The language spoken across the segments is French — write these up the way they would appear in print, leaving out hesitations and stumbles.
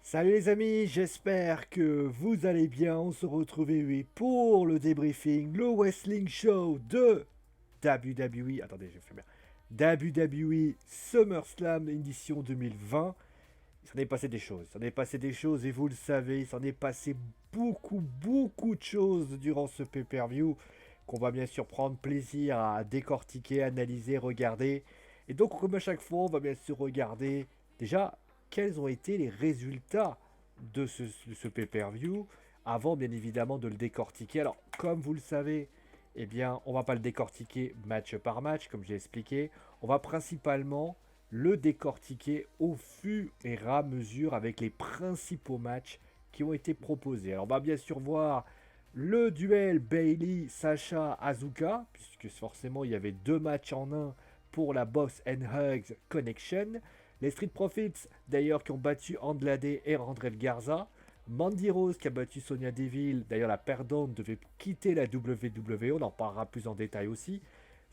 Salut les amis, j'espère que vous allez bien. On se retrouve oui, pour le débriefing, le Wrestling Show de WWE. Attendez, je fais bien. WWE SummerSlam édition 2020. Il s'en est passé des choses. Il s'en est passé des choses et vous le savez, il s'en est passé beaucoup de choses durant ce pay-per-view qu'on va bien sûr prendre plaisir à décortiquer, analyser, regarder. Et donc, comme à chaque fois, on va bien sûr regarder déjà quels ont été les résultats de ce pay-per-view avant, bien évidemment, de le décortiquer. Alors, comme vous le savez, eh bien, on va pas le décortiquer match par match, comme j'ai expliqué. On va principalement le décortiquer au fur et à mesure avec les principaux matchs qui ont été proposés. Alors on va bien sûr voir le duel Bailey, Sacha, Azuka, puisque forcément il y avait deux matchs en un pour la Boss and Hugs Connection. Les Street Profits d'ailleurs qui ont battu Andrade et Randrel Garza. Mandy Rose qui a battu Sonia Deville, d'ailleurs la perdante devait quitter la WWE, on en parlera plus en détail aussi.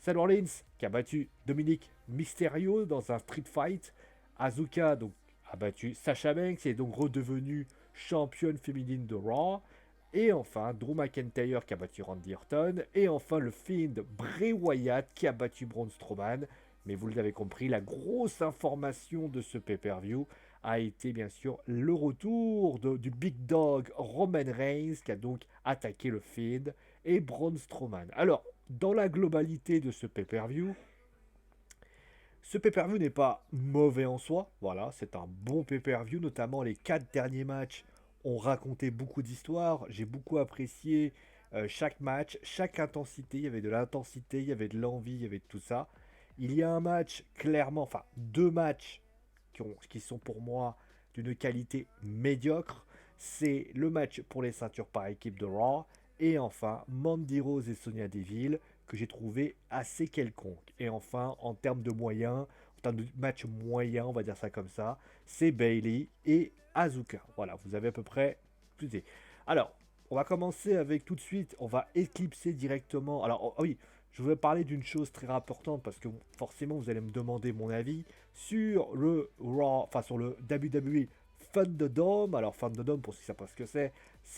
Seth Rollins qui a battu Dominique Mysterio dans un street fight. Asuka donc, a battu Sasha Banks et est donc redevenue championne féminine de Raw. Et enfin, Drew McIntyre qui a battu Randy Orton. Et enfin, le Fiend Bray Wyatt qui a battu Braun Strowman. Mais vous l'avez compris, la grosse information de ce pay-per-view a été bien sûr le retour du Big Dog Roman Reigns qui a donc attaqué le Fiend et Braun Strowman. Alors, dans la globalité de ce pay-per-view n'est pas mauvais en soi. Voilà, c'est un bon pay-per-view, notamment les 4 derniers matchs ont raconté beaucoup d'histoires. J'ai beaucoup apprécié chaque match, chaque intensité. Il y avait de l'intensité, il y avait de l'envie, il y avait de tout ça. Il y a un match, clairement, enfin deux matchs qui sont pour moi d'une qualité médiocre. C'est le match pour les ceintures par équipe de Raw et enfin Mandy Rose et Sonia Deville que j'ai trouvé assez quelconque. Et enfin, en termes de moyens, en termes de match moyen, on va dire ça comme ça, c'est Bailey et Asuka. Voilà, vous avez à peu près tout dit. Alors, on va commencer avec tout de suite, on va éclipser directement. Alors, oui, je voulais parler d'une chose très importante parce que forcément vous allez me demander mon avis sur le Raw, enfin sur le WWE Thunderdome. Alors Thunderdome, pour ceux qui savent pas ce que c'est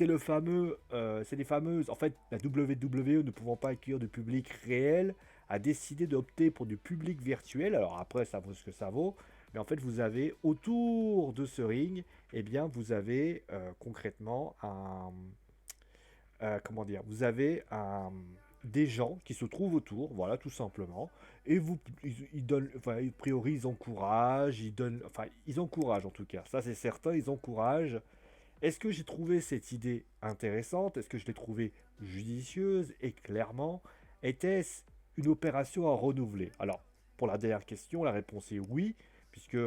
le fameux, c'est les fameuses. En fait, la WWE ne pouvant pas accueillir de public réel, a décidé d'opter pour du public virtuel. Alors après, ça vaut ce que ça vaut. Mais en fait, vous avez autour de ce ring, eh bien, vous avez concrètement un, comment dire, vous avez des gens qui se trouvent autour, voilà, tout simplement, et ils donnent, enfin, a priori, ils encouragent, ils donnent, enfin, ils encouragent en tout cas, ça c'est certain, ils encouragent. Est-ce que j'ai trouvé cette idée intéressante? Est-ce que je l'ai trouvée judicieuse? Et clairement, était-ce une opération à renouveler? Alors, pour la dernière question, la réponse est oui, puisque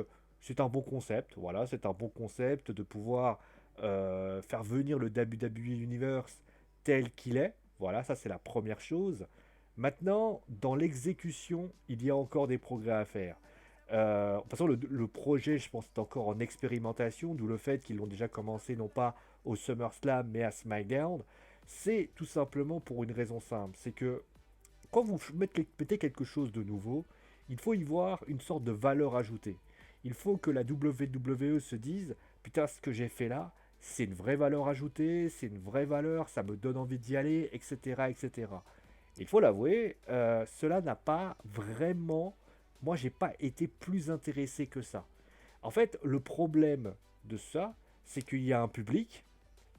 c'est un bon concept. Voilà, c'est un bon concept de pouvoir faire venir le WWE Universe tel qu'il est. Voilà, ça c'est la première chose. Maintenant, dans l'exécution, il y a encore des progrès à faire. De toute façon, le projet, je pense, est encore en expérimentation, d'où le fait qu'ils l'ont déjà commencé non pas au SummerSlam, mais à SmackDown. C'est tout simplement pour une raison simple, c'est que quand vous mettez quelque chose de nouveau, il faut y voir une sorte de valeur ajoutée. Il faut que la WWE se dise, putain, ce que j'ai fait là, c'est une vraie valeur ajoutée, c'est une vraie valeur, ça me donne envie d'y aller, etc. etc. Il faut l'avouer, cela n'a pas vraiment... Moi, j'ai pas été plus intéressé que ça. En fait, le problème de ça, c'est qu'il y a un public,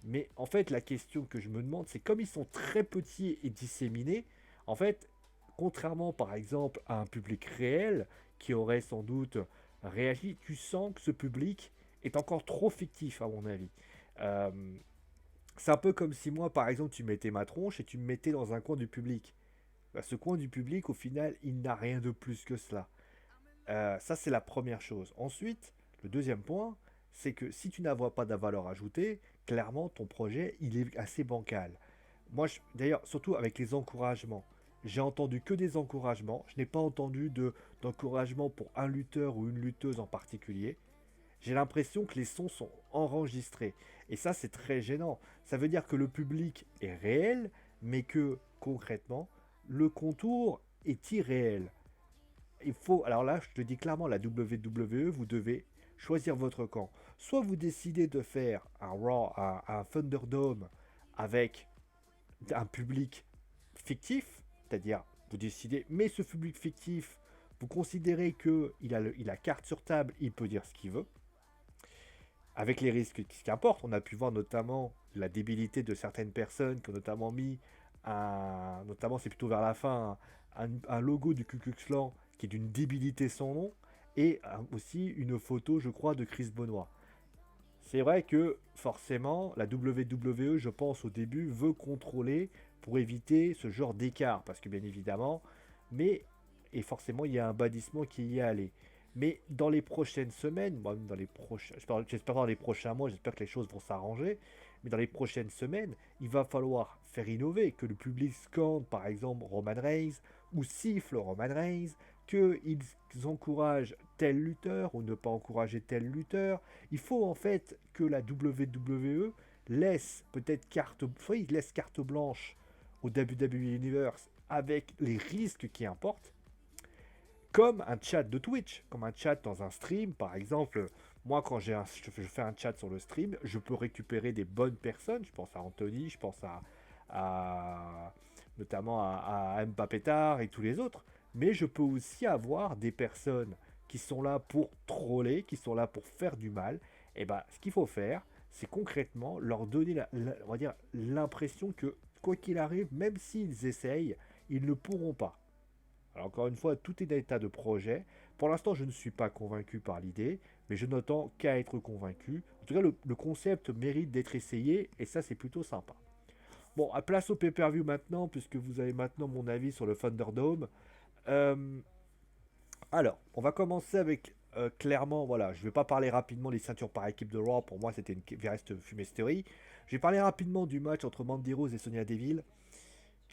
mais en fait, la question que je me demande, c'est comme ils sont très petits et disséminés, en fait, contrairement par exemple à un public réel qui aurait sans doute réagi, tu sens que ce public est encore trop fictif à mon avis. Euh, c'est un peu comme si moi, par exemple, tu mettais ma tronche et tu me mettais dans un coin du public. Bah, ce coin du public, au final, il n'a rien de plus que cela. Ça, c'est la première chose. Ensuite, le deuxième point, c'est que si tu n'as pas de valeur ajoutée, clairement, ton projet, il est assez bancal. Moi, d'ailleurs, surtout avec les encouragements, j'ai entendu que des encouragements. Je n'ai pas entendu d'encouragement pour un lutteur ou une lutteuse en particulier. J'ai l'impression que les sons sont enregistrés. Et ça, c'est très gênant. Ça veut dire que le public est réel, mais que concrètement, le contour est irréel. Il faut, alors là, je te dis clairement, la WWE, vous devez choisir votre camp. Soit vous décidez de faire un Raw, un Thunderdome avec un public fictif, c'est-à-dire vous décidez, mais ce public fictif, vous considérez qu'il a carte sur table, il peut dire ce qu'il veut, avec les risques qui qu'importe. On a pu voir notamment la débilité de certaines personnes qui ont notamment mis notamment c'est plutôt vers la fin, un logo du Ku Klux Klan qui est d'une débilité sans nom, et aussi une photo, je crois, de Chris Benoit. C'est vrai que forcément, la WWE, je pense au début, veut contrôler pour éviter ce genre d'écart, parce que bien évidemment, mais et forcément il y a un bannissement qui y est allé. Mais dans les prochaines semaines, moi, dans les prochains, j'espère dans les prochains mois, j'espère que les choses vont s'arranger. Mais dans les prochaines semaines, il va falloir faire innover, que le public scande par exemple Roman Reigns ou siffle Roman Reigns, qu'ils encouragent tel lutteur ou ne pas encourager tel lutteur. Il faut en fait que la WWE laisse peut-être soit il laisse carte blanche au WWE Universe avec les risques qui importent, comme un chat de Twitch, comme un chat dans un stream, par exemple. Moi, quand je fais un chat sur le stream, je peux récupérer des bonnes personnes. Je pense à Anthony, je pense à- notamment à M. Papetard et tous les autres. Mais je peux aussi avoir des personnes qui sont là pour troller, qui sont là pour faire du mal. Et ben, ce qu'il faut faire, c'est concrètement leur donner on va dire, l'impression que, quoi qu'il arrive, même s'ils essayent, ils ne pourront pas. Alors encore une fois, tout est état de projet. Pour l'instant, je ne suis pas convaincu par l'idée, mais je n'attends qu'à être convaincu. En tout cas, le concept mérite d'être essayé, et ça, c'est plutôt sympa. Bon, à place au pay-per-view maintenant, puisque vous avez maintenant mon avis sur le Thunderdome. Euh, alors, on va commencer avec clairement, voilà, je ne vais pas parler rapidement des ceintures par équipe de Raw. Pour moi, c'était une reste fumisterie. Je vais parler rapidement du match entre Mandy Rose et Sonya Deville,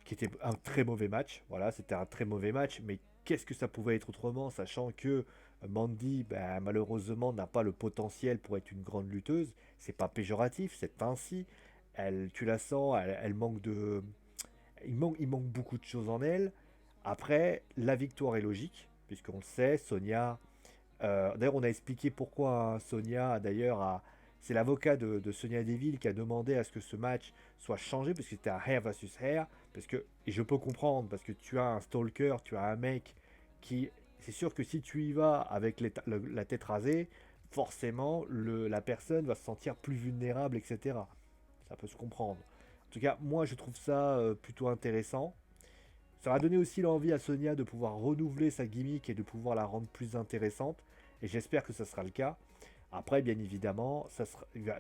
qui était un très mauvais match. Voilà, c'était un très mauvais match, mais qu'est-ce que ça pouvait être autrement, sachant que Mandy, ben, malheureusement, n'a pas le potentiel pour être une grande lutteuse. C'est pas péjoratif, c'est ainsi. Tu la sens, elle manque de, il manque beaucoup de choses en elle. Après, la victoire est logique, puisqu'on le sait, Sonia. D'ailleurs, on a expliqué pourquoi Sonia, d'ailleurs, c'est l'avocat de Sonia Deville qui a demandé à ce que ce match soit changé, parce que c'était un hair versus hair. Parce que, et je peux comprendre, parce que tu as un stalker, tu as un mec qui. C'est sûr que si tu y vas avec la tête rasée, forcément, la personne va se sentir plus vulnérable, etc. Ça peut se comprendre. En tout cas, moi, je trouve ça plutôt intéressant. Ça va donner aussi l'envie à Sonia de pouvoir renouveler sa gimmick et de pouvoir la rendre plus intéressante. Et j'espère que ça sera le cas. Après, bien évidemment,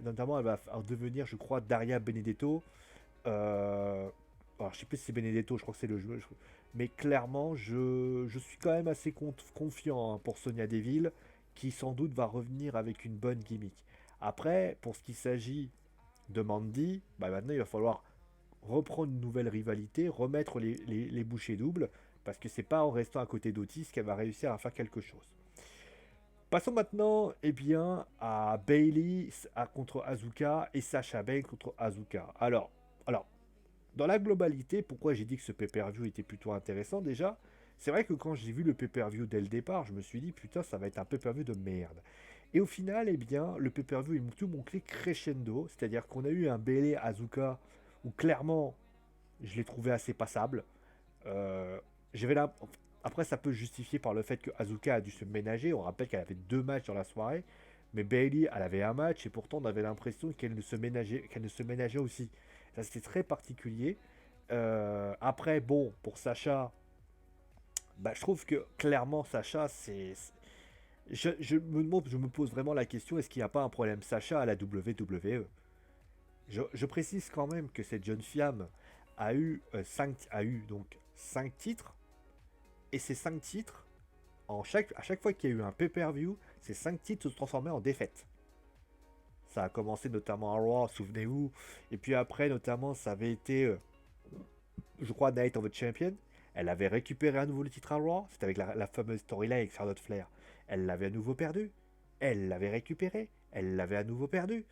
notamment, elle va devenir, je crois, Daria Benedetto. Alors, je sais plus si c'est Benedetto, je crois que c'est le jeu. Mais clairement, je suis quand même assez confiant, hein, pour Sonia Deville, qui sans doute va revenir avec une bonne gimmick. Après, pour ce qui s'agit de Mandy, bah maintenant il va falloir reprendre une nouvelle rivalité, remettre les bouchées doubles, parce que c'est pas en restant à côté d'Otis qu'elle va réussir à faire quelque chose. Passons maintenant, eh bien, à Bayley contre Asuka et Sasha Banks contre Asuka. Alors, dans la globalité, pourquoi j'ai dit que ce pay-per-view était plutôt intéressant déjà, c'est vrai que quand j'ai vu le pay-per-view dès le départ, je me suis dit putain, ça va être un pay-per-view de merde. Et au final, eh bien, le pay-per-view est tout monté crescendo, c'est-à-dire qu'on a eu un Bayley Asuka où clairement, je l'ai trouvé assez passable. Euh, j'avais là. Après, ça peut justifier par le fait que Asuka a dû se ménager. On rappelle qu'elle avait deux matchs dans la soirée, mais Bailey, elle avait un match et pourtant on avait l'impression qu'elle ne se ménageait aussi. Ça, c'était très particulier. Après, bon, pour Sacha, bah, je trouve que clairement Sacha, je me pose vraiment la question, est-ce qu'il n'y a pas un problème Sacha à la WWE? Je précise quand même que cette jeune femme a eu donc 5 titres, et ces 5 titres, à chaque fois qu'il y a eu un pay-per-view, ces 5 titres se transformaient en défaites. Ça a commencé notamment à Raw, souvenez-vous, et puis après, notamment, ça avait été, je crois, Night of the Champion. Elle avait récupéré à nouveau le titre à Raw, c'était avec la fameuse storyline avec Charlotte Flair. Elle l'avait à nouveau perdu, elle l'avait récupéré, elle l'avait à nouveau perdu.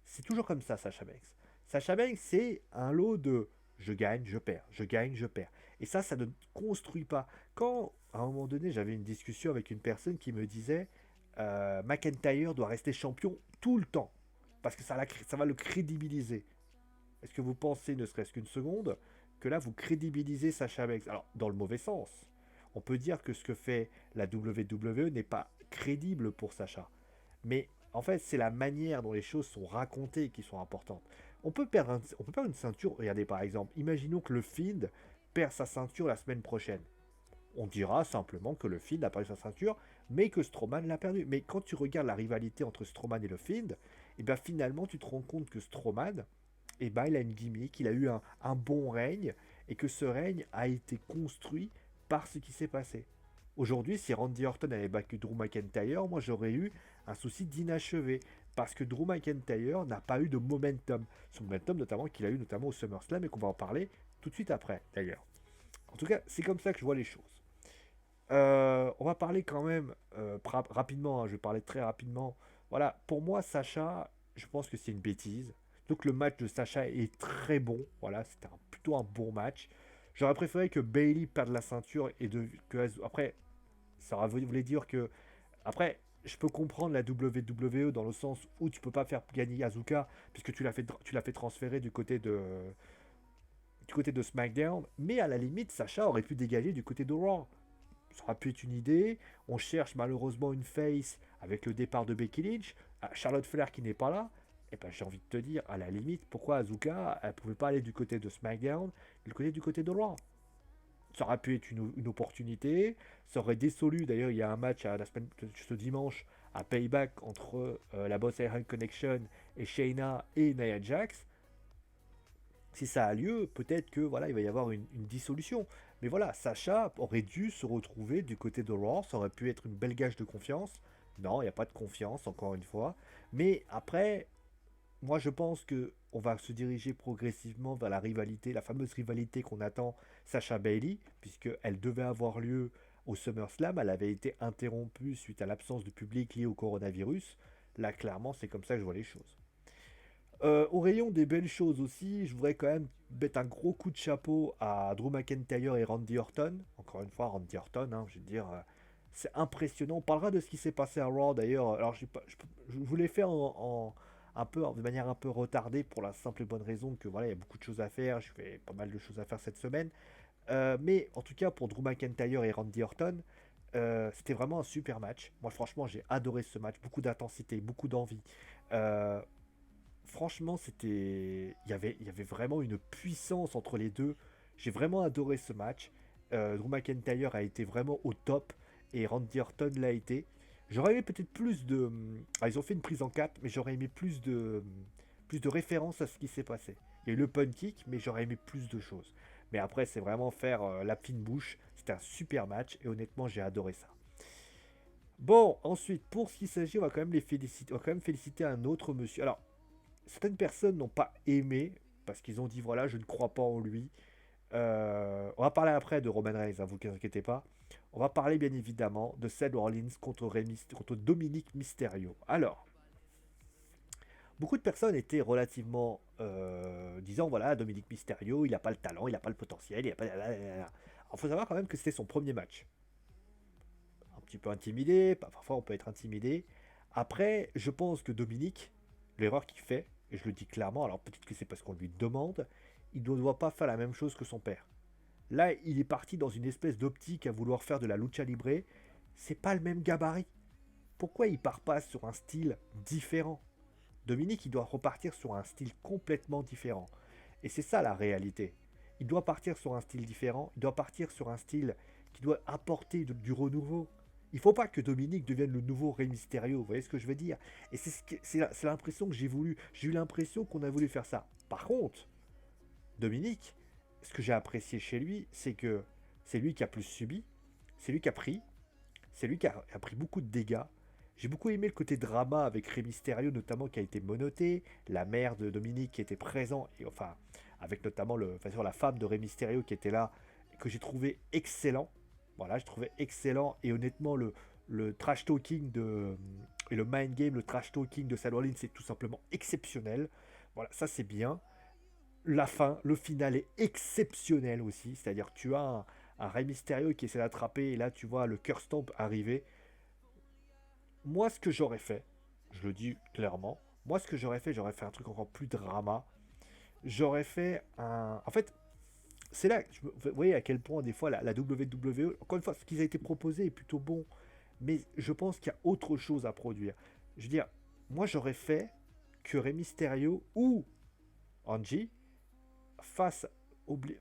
C'est toujours comme ça, Sacha Banks. Sacha Banks, c'est un lot de je gagne, je perds, je gagne, je perds. Et ça ne construit pas. Quand, à un moment donné, j'avais une discussion avec une personne qui me disait McIntyre doit rester champion tout le temps. Parce que ça va le crédibiliser. Est-ce que vous pensez, ne serait-ce qu'une seconde, que là, vous crédibilisez Sasha Banks? Alors, dans le mauvais sens. On peut dire que ce que fait la WWE n'est pas crédible pour Sasha. Mais en fait, c'est la manière dont les choses sont racontées qui sont importantes. On peut perdre une ceinture. Regardez, par exemple, imaginons que le Fiend perd sa ceinture la semaine prochaine. On dira simplement que le Fiend a perdu sa ceinture, mais que Strowman l'a perdu. Mais quand tu regardes la rivalité entre Strowman et le Fiend, et bien finalement, tu te rends compte que Strowman, il a une gimmick, il a eu un bon règne, et que ce règne a été construit par ce qui s'est passé. Aujourd'hui, si Randy Orton avait battu Drew McIntyre, moi j'aurais eu un souci d'inachevé. Parce que Drew McIntyre n'a pas eu de momentum. Son momentum, notamment, qu'il a eu notamment au SummerSlam, et qu'on va en parler tout de suite après, d'ailleurs. En tout cas, c'est comme ça que je vois les choses. On va parler quand même rapidement, hein, je vais parler très rapidement. Voilà, pour moi, Sacha, je pense que c'est une bêtise. Donc le match de Sacha est très bon. Voilà, c'était plutôt un bon match. J'aurais préféré que Bailey perde la ceinture et après, ça voulait dire que après, je peux comprendre la WWE dans le sens où tu peux pas faire gagner Asuka puisque tu l'as fait transférer du côté de SmackDown, mais à la limite, Sacha aurait pu dégager du côté de Raw. Ça aurait pu être une idée. On cherche malheureusement une face avec le départ de Becky Lynch. Charlotte Flair qui n'est pas là. Et ben j'ai envie de te dire, à la limite, pourquoi Asuka, elle pouvait pas aller du côté de SmackDown et du côté de Raw. Ça aurait pu être une opportunité. Ça aurait dissolu. D'ailleurs, il y a un match ce dimanche à Payback entre la Boss Iron Connection et Shayna et Nia Jax. Si ça a lieu, peut-être que voilà, il va y avoir une dissolution. Mais voilà, Sacha aurait dû se retrouver du côté de Raw, ça aurait pu être une belle gage de confiance. Non, il n'y a pas de confiance, encore une fois. Mais après, moi je pense que on va se diriger progressivement vers la rivalité, la fameuse rivalité qu'on attend Sacha Bailey, puisque elle devait avoir lieu au SummerSlam, elle avait été interrompue suite à l'absence de public lié au coronavirus. Là, clairement, c'est comme ça que je vois les choses. Au rayon des belles choses aussi, je voudrais quand même mettre un gros coup de chapeau à Drew McIntyre et Randy Orton. Encore une fois, Randy Orton, hein, je veux dire, c'est impressionnant. On parlera de ce qui s'est passé à Raw d'ailleurs. Alors, je voulais faire de manière un peu retardée pour la simple et bonne raison que voilà, il y a beaucoup de choses à faire. Je fais pas mal de choses à faire cette semaine. Mais en tout cas, pour Drew McIntyre et Randy Orton, c'était vraiment un super match. Moi, franchement, j'ai adoré ce match. Beaucoup d'intensité, beaucoup d'envie. Euh, Franchement, il y avait vraiment une puissance entre les deux. J'ai vraiment adoré ce match. Drew McIntyre a été vraiment au top et Randy Orton l'a été. J'aurais aimé peut-être plus de. Ils ont fait une prise en 4, mais j'aurais aimé plus de références à ce qui s'est passé. Il y a eu le punt kick, mais j'aurais aimé plus de choses. Mais après, c'est vraiment faire la fine bouche. C'était un super match et honnêtement, j'ai adoré ça. Bon, ensuite, pour ce qui s'agit, on va quand même féliciter un autre monsieur. Alors, certaines personnes n'ont pas aimé parce qu'ils ont dit voilà, je ne crois pas en lui. On va parler après de Roman Reigns, hein, vous ne vous inquiétez pas. On va parler bien évidemment de Seth Rollins contre Dominique Mysterio. Alors, beaucoup de personnes étaient relativement disant voilà, Dominique Mysterio, il n'a pas le talent, il n'a pas le potentiel, il n'a pas. Il faut savoir quand même que c'était son premier match. Un petit peu intimidé, parfois on peut être intimidé. Après, je pense que Dominique, l'erreur qu'il fait, et je le dis clairement, alors peut-être que c'est parce qu'on lui demande, il ne doit pas faire la même chose que son père. Là, il est parti dans une espèce d'optique à vouloir faire de la lucha libre. C'est pas le même gabarit. Pourquoi il part pas sur un style différent? Dominique, il doit repartir sur un style complètement différent. Et c'est ça la réalité. Il doit partir sur un style différent, il doit partir sur un style qui doit apporter du renouveau. Il ne faut pas que Dominique devienne le nouveau Rey Mysterio, vous voyez ce que je veux dire? Et c'est l'impression que j'ai voulu. J'ai eu l'impression qu'on a voulu faire ça. Par contre, Dominique, ce que j'ai apprécié chez lui, c'est que c'est lui qui a plus subi, c'est lui qui a pris, c'est lui qui a pris beaucoup de dégâts. J'ai beaucoup aimé le côté drama avec Rey Mysterio, notamment qui a été menotté, la mère de Dominique qui était présente, et enfin, avec notamment la femme de Rey Mysterio qui était là, que j'ai trouvé excellent. Voilà, je trouvais excellent, et honnêtement, le trash talking et le mind game, le trash talking de Seth Rollins, c'est tout simplement exceptionnel. Voilà, ça c'est bien. La fin, le final est exceptionnel aussi, c'est-à-dire que tu as un Rey Mysterio qui essaie d'attraper, et là tu vois le curse stomp arriver. Moi, ce que j'aurais fait, je le dis clairement, moi, ce que j'aurais fait un truc encore plus drama. J'aurais fait un. En fait, c'est là, vous voyez à quel point des fois la WWE, encore une fois, ce qui a été proposé est plutôt bon, mais je pense qu'il y a autre chose à produire. Je veux dire, moi j'aurais fait que Rey Mysterio ou Angie fassent,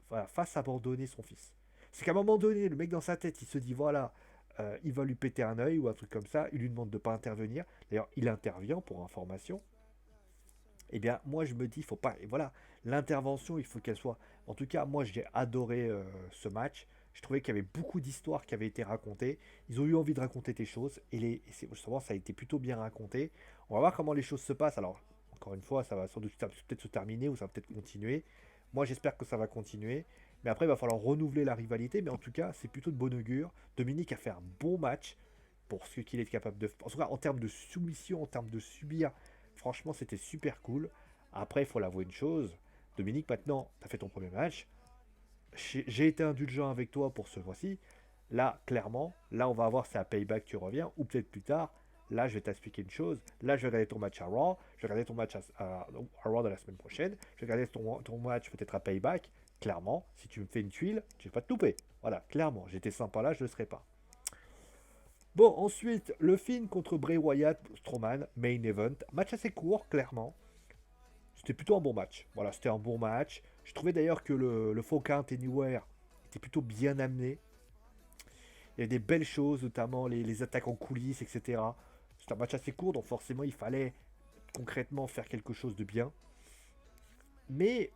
voilà, fassent abandonner son fils. C'est qu'à un moment donné, le mec dans sa tête, il se dit voilà, il va lui péter un œil ou un truc comme ça, il lui demande de ne pas intervenir. D'ailleurs, il intervient pour information. Eh bien, moi, je me dis, il faut pas. Et voilà, l'intervention, il faut qu'elle soit. En tout cas, moi, j'ai adoré ce match. Je trouvais qu'il y avait beaucoup d'histoires qui avaient été racontées. Ils ont eu envie de raconter des choses. Justement, ça a été plutôt bien raconté. On va voir comment les choses se passent. Alors, encore une fois, ça va sans doute peut-être se terminer ou ça va peut-être continuer. Moi, j'espère que ça va continuer. Mais après, il va falloir renouveler la rivalité. Mais en tout cas, c'est plutôt de bon augure. Dominique a fait un bon match pour ce qu'il est capable de faire. En tout cas, en termes de soumission, en termes de subir. Franchement, c'était super cool. Après, il faut l'avouer une chose. Dominique, maintenant, tu as fait ton premier match. J'ai été indulgent avec toi pour ce mois-ci. Là, clairement, là, on va voir si à Payback tu reviens, ou peut-être plus tard. Là, je vais t'expliquer une chose. Là, je vais regarder ton match à Raw. Je vais regarder ton match à Raw de la semaine prochaine. Je vais regarder ton match peut-être à Payback. Clairement, si tu me fais une tuile, je vais pas te louper. Voilà, clairement, j'étais sympa là, je ne le serai pas. Bon, ensuite, le Finn contre Bray Wyatt, Strowman, main event. Match assez court, clairement. C'était plutôt un bon match. Voilà, c'était un bon match. Je trouvais d'ailleurs que le Faux Count Anywhere était plutôt bien amené. Il y avait des belles choses, notamment les attaques en coulisses, etc. C'était un match assez court, donc forcément, il fallait concrètement faire quelque chose de bien. Mais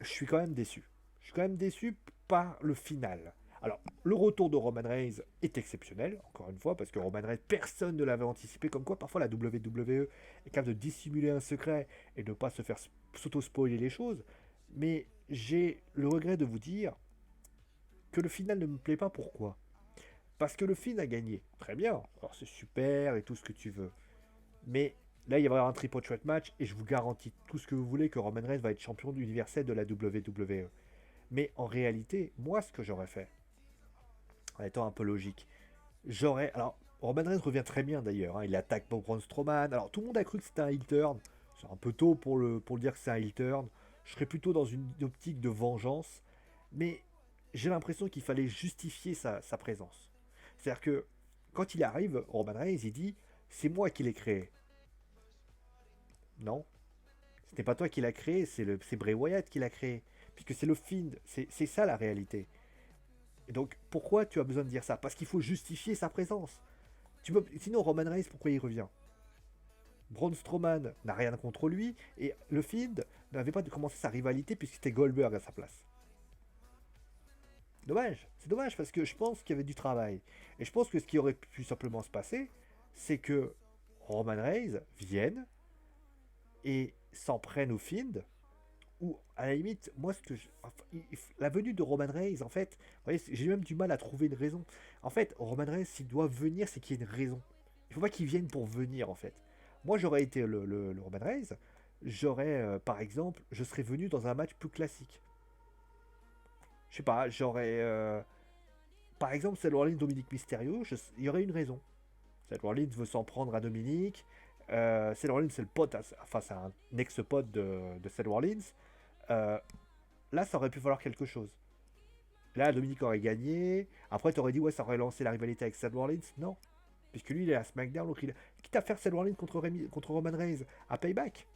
je suis quand même déçu. Je suis quand même déçu par le final. Alors, le retour de Roman Reigns est exceptionnel, encore une fois, parce que Roman Reigns, personne ne l'avait anticipé, comme quoi parfois la WWE est capable de dissimuler un secret et de ne pas se faire s'auto-spoiler les choses. Mais j'ai le regret de vous dire que le final ne me plaît pas. Pourquoi? Parce que le Finn a gagné. Très bien, alors c'est super et tout ce que tu veux. Mais là, il va y avoir un triple threat match et je vous garantis tout ce que vous voulez que Roman Reigns va être champion universel de la WWE. Mais en réalité, moi, ce que j'aurais fait, en étant un peu logique, j'aurais. Alors, Roman Reigns revient très bien d'ailleurs. Hein, il attaque Braun Strowman. Alors, tout le monde a cru que c'était un heel turn. C'est un peu tôt pour le dire que c'est un heel turn. Je serais plutôt dans une optique de vengeance. Mais j'ai l'impression qu'il fallait justifier sa présence. C'est-à-dire que quand il arrive, Roman Reigns, il dit c'est moi qui l'ai créé. Non, ce n'est pas toi qui l'as créé, c'est Bray Wyatt qui l'a créé. Puisque c'est le Fiend. C'est ça la réalité. Et donc, pourquoi tu as besoin de dire ça? Parce qu'il faut justifier sa présence. Sinon, Roman Reigns, pourquoi il revient? Braun Strowman n'a rien contre lui, et le Fiend n'avait pas commencé sa rivalité puisque c'était Goldberg à sa place. Dommage, c'est dommage parce que je pense qu'il y avait du travail. Et je pense que ce qui aurait pu simplement se passer, c'est que Roman Reigns vienne et s'en prenne au Fiend, ou à la limite, moi, enfin, la venue de Roman Reigns, en fait, vous voyez, j'ai même du mal à trouver une raison. En fait, Roman Reigns, s'il doit venir, c'est qu'il y a une raison. Il faut pas qu'il vienne pour venir, en fait. Moi, j'aurais été le Roman Reigns, j'aurais, par exemple, je serais venu dans un match plus classique. Je sais pas, j'aurais, par exemple, Seth Rollins, Dominique Mysterio, il y aurait une raison. Seth Rollins veut s'en prendre à Dominique. Seth Rollins, c'est le pote, enfin, c'est un ex-pote de Seth Rollins. Euh, Là, ça aurait pu falloir quelque chose. Là, Dominique aurait gagné. Après, tu aurais dit, ouais, ça aurait lancé la rivalité avec Seth Rollins. Non. Puisque lui, il est à SmackDown. Donc quitte à faire Seth Rollins contre Roman Reigns à Payback.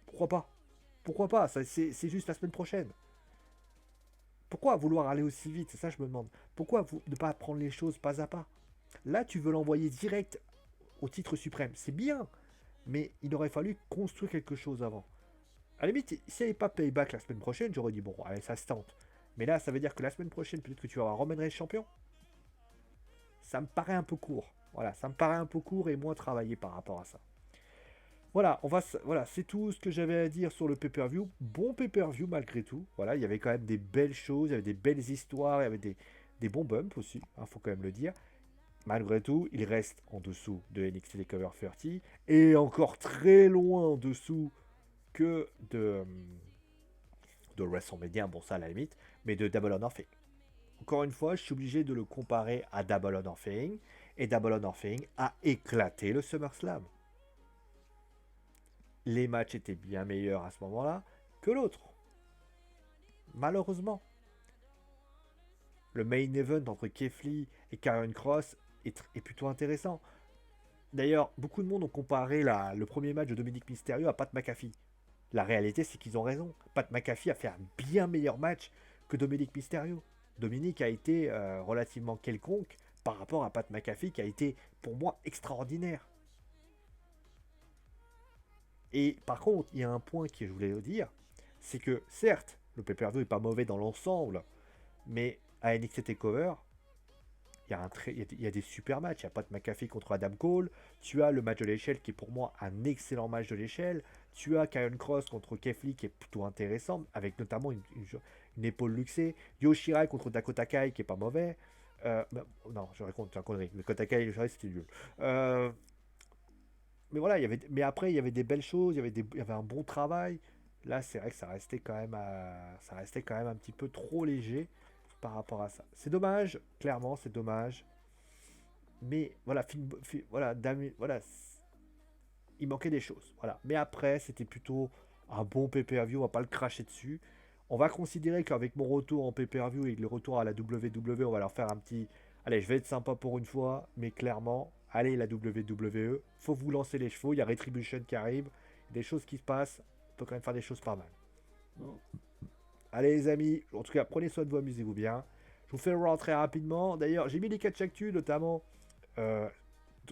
Pourquoi pas? Pourquoi pas? C'est juste la semaine prochaine. Pourquoi vouloir aller aussi vite? C'est ça, je me demande. Pourquoi ne pas prendre les choses pas à pas? Là, tu veux l'envoyer direct au titre suprême. C'est bien. Mais il aurait fallu construire quelque chose avant. À la limite, s'il n'y avait pas Payback la semaine prochaine, j'aurais dit, bon, allez, ça se tente. Mais là, ça veut dire que la semaine prochaine, peut-être que tu vas avoir Roman Reigns champion. Ça me paraît un peu court. Voilà, ça me paraît un peu court et moins travaillé par rapport à ça. Voilà, voilà, c'est tout ce que j'avais à dire sur le pay-per-view. Bon pay-per-view malgré tout. Voilà, il y avait quand même des belles choses, il y avait des belles histoires, il y avait des bons bumps aussi, il faut quand même le dire. Malgré tout, il reste en dessous de NXT Takeover 30 et encore très loin en dessous que de WrestleMania, bon ça à la limite, mais de Double or Nothing. Encore une fois, je suis obligé de le comparer à Double or Nothing, Et Double or Nothing a éclaté le SummerSlam. Les matchs étaient bien meilleurs à ce moment-là que l'autre. Malheureusement. Le main event entre Keith Lee et Karrion Kross est plutôt intéressant. D'ailleurs, beaucoup de monde ont comparé le premier match de Dominic Mysterio à Pat McAfee. La réalité, c'est qu'ils ont raison. Pat McAfee a fait un bien meilleur match que Dominic Mysterio. Dominic a été relativement quelconque par rapport à Pat McAfee qui a été, pour moi, extraordinaire. Et par contre, il y a un point que je voulais dire, c'est que certes, le pay-per-view n'est pas mauvais dans l'ensemble, mais à NXT TakeOver, il y a des super matchs. Il y a Pat McAfee contre Adam Cole. Tu as le match de l'échelle qui est pour moi un excellent match de l'échelle. Tu as Karrion Kross contre Keith Lee qui est plutôt intéressant, avec notamment une épaule luxée. Yoshirai contre Dakota Kai qui est pas mauvais. Non, je raconte une connerie. Dakota Kai et Yoshirai c'était nul. Mais voilà, mais après il y avait des belles choses, il y avait un bon travail. Là, c'est vrai que ça restait quand même un petit peu trop léger par rapport à ça. C'est dommage, clairement, c'est dommage. Mais voilà, voilà, il manquait des choses. Voilà. Mais après, c'était plutôt un bon pay-per-view, on va pas le cracher dessus. On va considérer qu'avec mon retour en pay-per-view et le retour à la WWE, on va leur faire un petit... Allez, je vais être sympa pour une fois, mais clairement, allez, la WWE, faut vous lancer les chevaux, il y a Retribution qui arrive, des choses qui se passent, on peut quand même faire des choses pas mal. Allez les amis, en tout cas, prenez soin de vous, amusez-vous bien. Je vous fais le rentrer rapidement. D'ailleurs, j'ai mis les catch actu, notamment euh,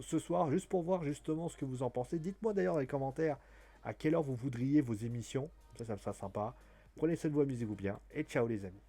ce soir, juste pour voir justement ce que vous en pensez. Dites-moi d'ailleurs dans les commentaires à quelle heure vous voudriez vos émissions. Ça me sera sympa. Prenez soin de vous, amusez-vous bien. Et ciao les amis.